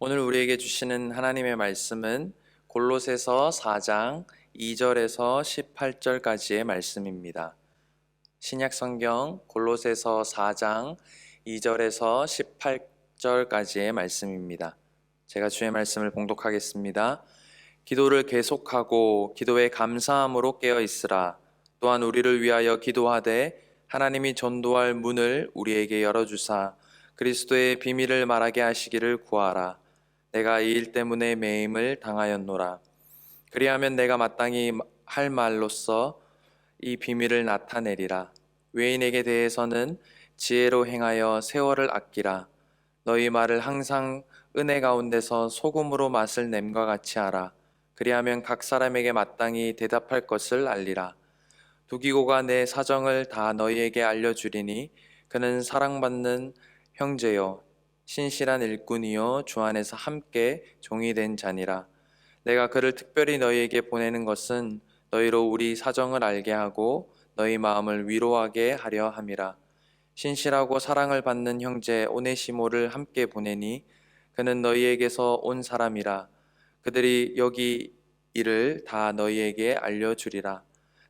오늘 우리에게 주시는 하나님의 말씀은 골로새서 4장 2절에서 18절까지의 말씀입니다. 신약 성경 골로새서 4장 2절에서 18절까지의 말씀입니다. 제가 주의 말씀을 봉독하겠습니다. 기도를 계속하고 기도에 감사함으로 깨어 있으라. 또한 우리를 위하여 기도하되 하나님이 전도할 문을 우리에게 열어주사 그리스도의 비밀을 말하게 하시기를 구하라. 내가 이 일 때문에 매임을 당하였노라. 그리하면 내가 마땅히 할 말로써 이 비밀을 나타내리라. 외인에게 대해서는 지혜로 행하여 세월을 아끼라. 너희 말을 항상 은혜 가운데서 소금으로 맛을 냄과 같이 하라. 그리하면 각 사람에게 마땅히 대답할 것을 알리라. 두기고가 내 사정을 다 너희에게 알려주리니 그는 사랑받는 형제요 신실한 일꾼이요 주 안에서 함께 종이 된 자니라. 내가 그를 특별히 너희에게 보내는 것은 너희로 우리 사정을 알게 하고 너희 마음을 위로하게 하려 함이라. 신실하고 사랑을 받는 형제 오네시모를 함께 보내니 그는 너희에게서 온 사람이라. 그들이 여기 일을 다 너희에게 알려주리라.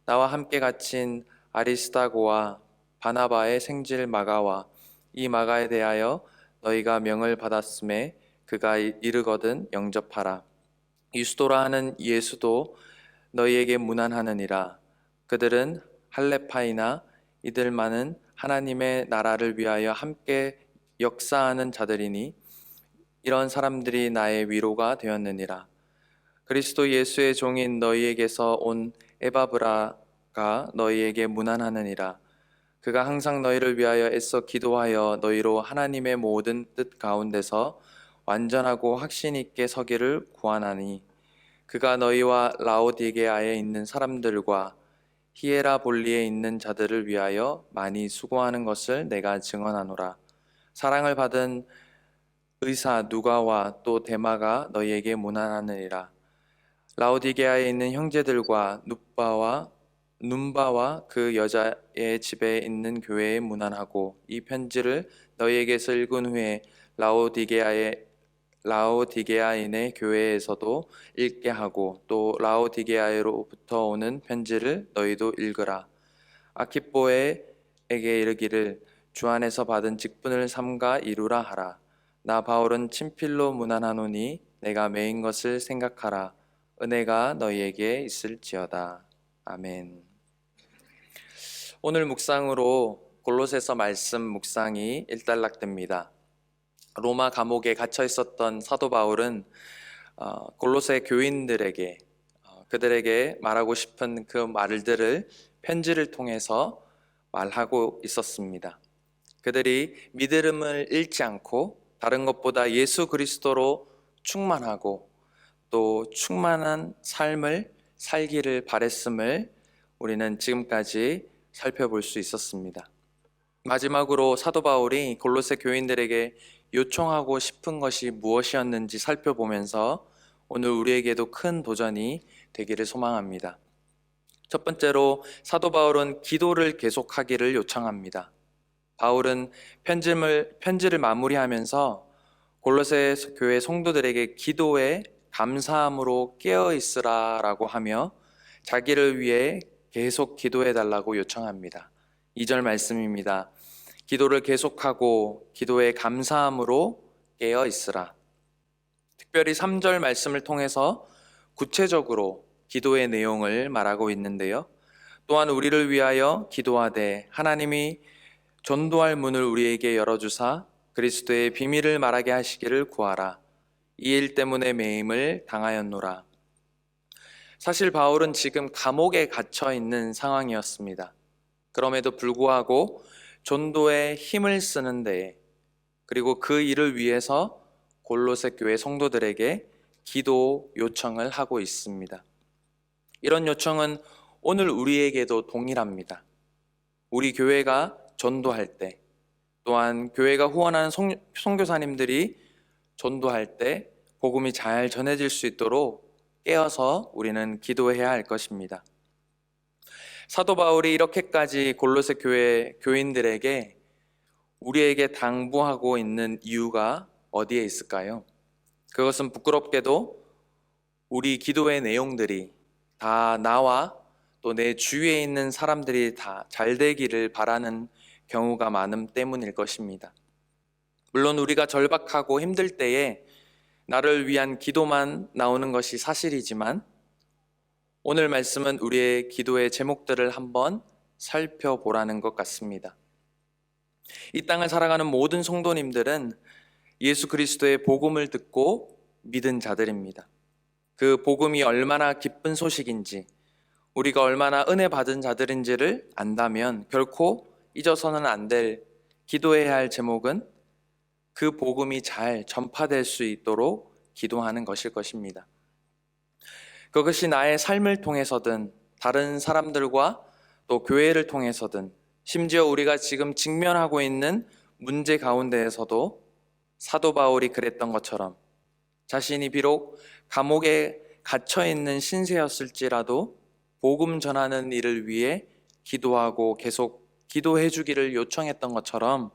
나와 함께 갇힌 아리스다고와 바나바의 생질 마가와 이 마가에 대하여 너희가 명을 받았음에 그가 이르거든 영접하라. 유스도라 하는 예수도 너희에게 문안하느니라. 그들은 할레파이나 이들만은 하나님의 나라를 위하여 함께 역사하는 자들이니 이런 사람들이 나의 위로가 되었느니라. 그리스도 예수의 종인 너희에게서 온 에바브라가 너희에게 문안하느니라. 그가 항상 너희를 위하여 애써 기도하여 너희로 하나님의 모든 뜻 가운데서 완전하고 확신 있게 서기를 구하나니 그가 너희와 라오디게아에 있는 사람들과 히에라볼리에 있는 자들을 위하여 많이 수고하는 것을 내가 증언하노라. 사랑을 받은 의사 누가와 또 데마가 너희에게 문안하느니라. 라오디게아에 있는 형제들과 눈바와 그 여자의 집에 있는 교회에 문안하고 이 편지를 너희에게서 읽은 후에 라오디게아인의 교회에서도 읽게 하고 또 라오디게아로부터 오는 편지를 너희도 읽으라. 아키뽀에게 이르기를 주 안에서 받은 직분을 삼가 이루라 하라. 나 바울은 친필로 문안하노니 내가 매인 것을 생각하라. 은혜가 너희에게 있을지어다. 아멘. 오늘 묵상으로 골로새서 말씀 묵상이 일단락됩니다. 로마 감옥에 갇혀 있었던 사도 바울은 골로새 교인들에게 그들에게 말하고 싶은 그 말들을 편지를 통해서 말하고 있었습니다. 그들이 믿음을 잃지 않고 다른 것보다 예수 그리스도로 충만하고 또 충만한 삶을 살기를 바랬음을 우리는 지금까지 살펴볼 수 있었습니다. 마지막으로 사도 바울이 골로새 교인들에게 요청하고 싶은 것이 무엇이었는지 살펴보면서 오늘 우리에게도 큰 도전이 되기를 소망합니다. 첫 번째로 사도 바울은 기도를 계속하기를 요청합니다. 바울은 편지를 마무리하면서 골로새 교회 성도들에게 기도에 감사함으로 깨어있으라 라고 하며 자기를 위해 계속 기도해 달라고 요청합니다. 2절 말씀입니다. 기도를 계속하고 기도에 감사함으로 깨어있으라. 특별히 3절 말씀을 통해서 구체적으로 기도의 내용을 말하고 있는데요. 또한 우리를 위하여 기도하되 하나님이 전도할 문을 우리에게 열어주사 그리스도의 비밀을 말하게 하시기를 구하라. 이 일 때문에 매임을 당하였노라. 사실 바울은 지금 감옥에 갇혀 있는 상황이었습니다. 그럼에도 불구하고 전도에 힘을 쓰는데 그리고 그 일을 위해서 골로새 교회 성도들에게 기도 요청을 하고 있습니다. 이런 요청은 오늘 우리에게도 동일합니다. 우리 교회가 전도할 때 또한 교회가 후원하는 선교사님들이 전도할 때 복음이 잘 전해질 수 있도록 깨어서 우리는 기도해야 할 것입니다. 사도 바울이 이렇게까지 골로새 교회 교인들에게 우리에게 당부하고 있는 이유가 어디에 있을까요? 그것은 부끄럽게도 우리 기도의 내용들이 다 나와 또 내 주위에 있는 사람들이 다 잘 되기를 바라는 경우가 많음 때문일 것입니다. 물론 우리가 절박하고 힘들 때에 나를 위한 기도만 나오는 것이 사실이지만 오늘 말씀은 우리의 기도의 제목들을 한번 살펴보라는 것 같습니다. 이 땅을 살아가는 모든 성도님들은 예수 그리스도의 복음을 듣고 믿은 자들입니다. 그 복음이 얼마나 기쁜 소식인지, 우리가 얼마나 은혜 받은 자들인지를 안다면 결코 잊어서는 안 될 기도해야 할 제목은 그 복음이 잘 전파될 수 있도록 기도하는 것일 것입니다. 그것이 나의 삶을 통해서든 다른 사람들과 또 교회를 통해서든 심지어 우리가 지금 직면하고 있는 문제 가운데에서도 사도 바울이 그랬던 것처럼 자신이 비록 감옥에 갇혀 있는 신세였을지라도 복음 전하는 일을 위해 기도하고 계속 기도해 주기를 요청했던 것처럼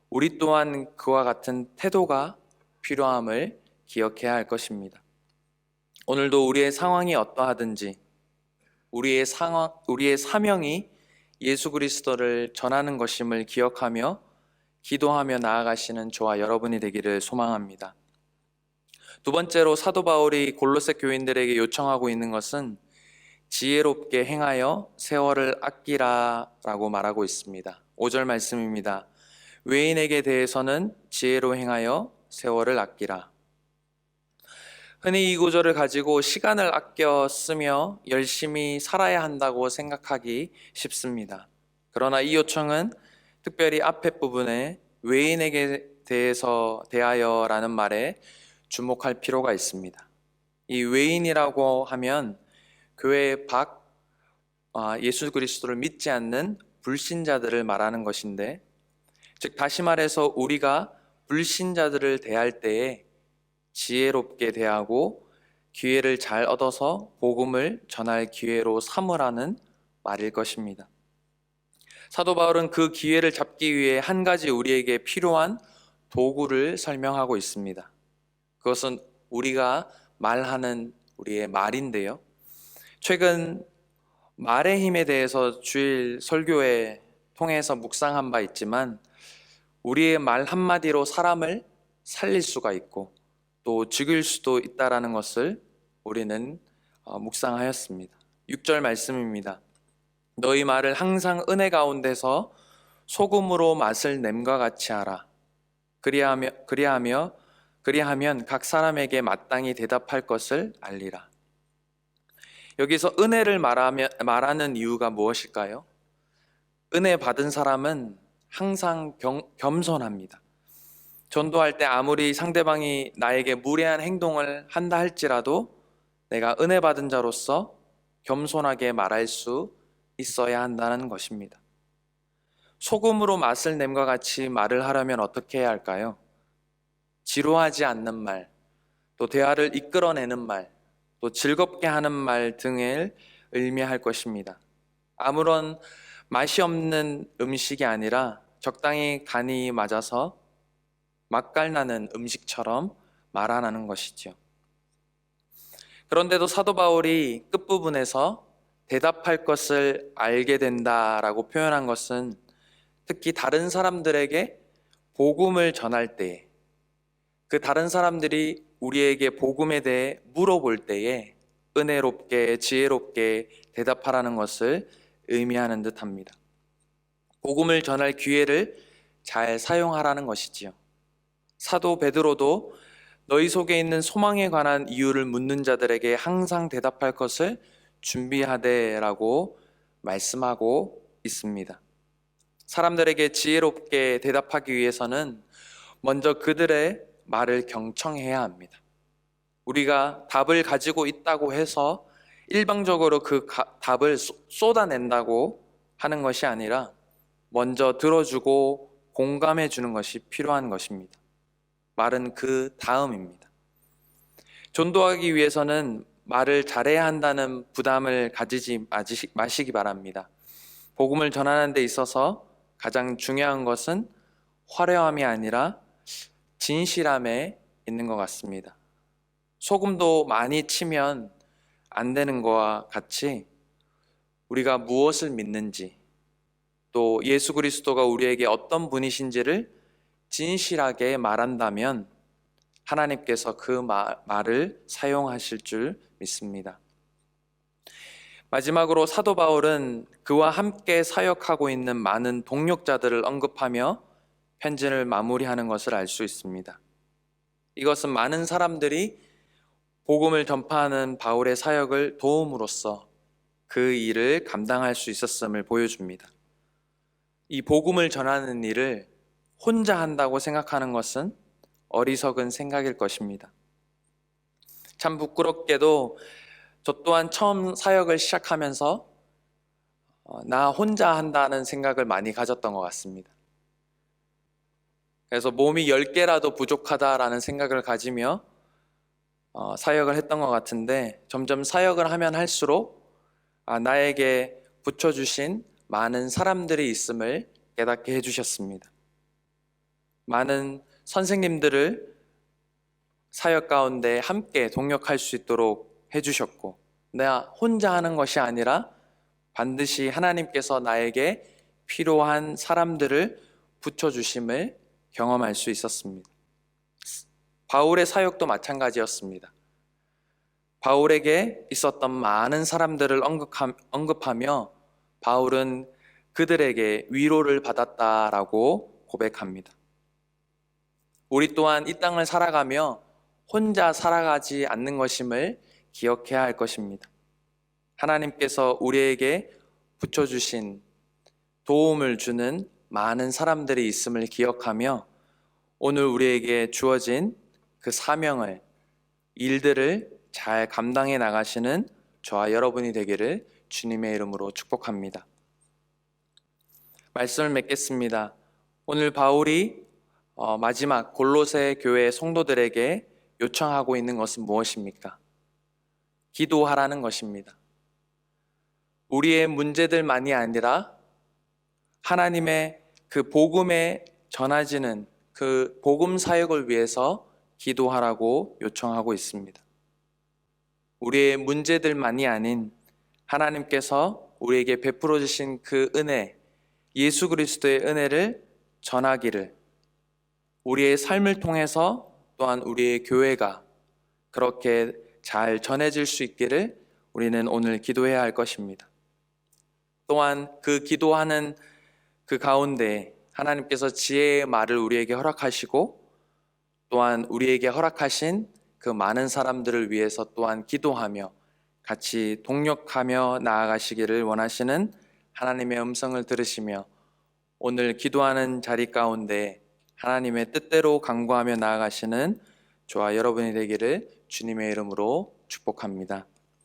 우리 또한 그와 같은 태도가 필요함을 기억해야 할 것입니다. 오늘도 우리의 상황이 어떠하든지 우리의 사명이 예수 그리스도를 전하는 것임을 기억하며 기도하며 나아가시는 저와 여러분이 되기를 소망합니다. 두 번째로 사도 바울이 골로새 교인들에게 요청하고 있는 것은 지혜롭게 행하여 세월을 아끼라라고 말하고 있습니다. 5절 말씀입니다. 외인에게 대해서는 지혜로 행하여 세월을 아끼라. 흔히 이 구절을 가지고 시간을 아껴 쓰며 열심히 살아야 한다고 생각하기 쉽습니다. 그러나 이 요청은 특별히 앞에 부분에 외인에게 대하여라는 말에 주목할 필요가 있습니다. 이 외인이라고 하면 교회 밖 예수 그리스도를 믿지 않는 불신자들을 말하는 것인데, 즉 다시 말해서 우리가 불신자들을 대할 때에 지혜롭게 대하고 기회를 잘 얻어서 복음을 전할 기회로 삼으라는 말일 것입니다. 사도 바울은 그 기회를 잡기 위해 한 가지 우리에게 필요한 도구를 설명하고 있습니다. 그것은 우리가 말하는 우리의 말인데요. 최근 말의 힘에 대해서 주일 설교에 통해서 묵상한 바 있지만 우리의 말 한마디로 사람을 살릴 수가 있고 또 죽일 수도 있다라는 것을 우리는 묵상하였습니다. 6절 말씀입니다. 너희 말을 항상 은혜 가운데서 소금으로 맛을 냄과 같이 하라. 그리하면 각 사람에게 마땅히 대답할 것을 알리라. 여기서 은혜를 말하는 이유가 무엇일까요? 은혜 받은 사람은 항상 겸손합니다. 전도할 때 아무리 상대방이 나에게 무례한 행동을 한다 할지라도 내가 은혜 받은 자로서 겸손하게 말할 수 있어야 한다는 것입니다. 소금으로 맛을 냄과 같이 말을 하려면 어떻게 해야 할까요? 지루하지 않는 말, 또 대화를 이끌어내는 말, 또 즐겁게 하는 말 등을 의미할 것입니다. 아무런 맛이 없는 음식이 아니라 적당히 간이 맞아서 맛깔나는 음식처럼 말하는 것이죠. 그런데도 사도 바울이 끝부분에서 대답할 것을 알게 된다라고 표현한 것은 특히 다른 사람들에게 복음을 전할 때에 그 다른 사람들이 우리에게 복음에 대해 물어볼 때에 은혜롭게 지혜롭게 대답하라는 것을 의미하는 듯합니다. 복음을 전할 기회를 잘 사용하라는 것이지요. 사도 베드로도 너희 속에 있는 소망에 관한 이유를 묻는 자들에게 항상 대답할 것을 준비하되라고 말씀하고 있습니다. 사람들에게 지혜롭게 대답하기 위해서는 먼저 그들의 말을 경청해야 합니다. 우리가 답을 가지고 있다고 해서 일방적으로 그 답을 쏟아낸다고 하는 것이 아니라 먼저 들어주고 공감해 주는 것이 필요한 것입니다. 말은 그 다음입니다. 전도하기 위해서는 말을 잘해야 한다는 부담을 가지지 마시기 바랍니다. 복음을 전하는 데 있어서 가장 중요한 것은 화려함이 아니라 진실함에 있는 것 같습니다. 소금도 많이 치면 안 되는 것과 같이 우리가 무엇을 믿는지, 또 예수 그리스도가 우리에게 어떤 분이신지를 진실하게 말한다면 하나님께서 그 말을 사용하실 줄 믿습니다. 마지막으로 사도 바울은 그와 함께 사역하고 있는 많은 동력자들을 언급하며 편지를 마무리하는 것을 알 수 있습니다. 이것은 많은 사람들이 복음을 전파하는 바울의 사역을 도움으로써 그 일을 감당할 수 있었음을 보여줍니다. 이 복음을 전하는 일을 혼자 한다고 생각하는 것은 어리석은 생각일 것입니다. 참 부끄럽게도 저 또한 처음 사역을 시작하면서 나 혼자 한다는 생각을 많이 가졌던 것 같습니다. 그래서 몸이 10개라도 부족하다라는 생각을 가지며 사역을 했던 것 같은데 점점 사역을 하면 할수록 나에게 붙여주신 많은 사람들이 있음을 깨닫게 해주셨습니다. 많은 선생님들을 사역 가운데 함께 동역할 수 있도록 해주셨고, 내가 혼자 하는 것이 아니라 반드시 하나님께서 나에게 필요한 사람들을 붙여주심을 경험할 수 있었습니다. 바울의 사역도 마찬가지였습니다. 바울에게 있었던 많은 사람들을 언급하며 바울은 그들에게 위로를 받았다라고 고백합니다. 우리 또한 이 땅을 살아가며 혼자 살아가지 않는 것임을 기억해야 할 것입니다. 하나님께서 우리에게 붙여주신 도움을 주는 많은 사람들이 있음을 기억하며 오늘 우리에게 주어진 그 사명을, 일들을 잘 감당해 나가시는 저와 여러분이 되기를 주님의 이름으로 축복합니다. 말씀을 맺겠습니다. 오늘 바울이 마지막 골로새 교회 성도들에게 요청하고 있는 것은 무엇입니까? 기도하라는 것입니다. 우리의 문제들만이 아니라 하나님의 그 복음에 전해지는 그 복음 사역을 위해서 기도하라고 요청하고 있습니다. 우리의 문제들만이 아닌 하나님께서 우리에게 베풀어 주신 그 은혜, 예수 그리스도의 은혜를 전하기를, 우리의 삶을 통해서 또한 우리의 교회가 그렇게 잘 전해질 수 있기를 우리는 오늘 기도해야 할 것입니다. 또한 그 기도하는 그 가운데 하나님께서 지혜의 말을 우리에게 허락하시고 또한 우리에게 허락하신 그 많은 사람들을 위해서 또한 기도하며 같이 동력하며 나아가시기를 원하시는 하나님의 음성을 들으시며 오늘 기도하는 자리 가운데 하나님의 뜻대로 간구하며 나아가시는 저와 여러분이 되기를 주님의 이름으로 축복합니다.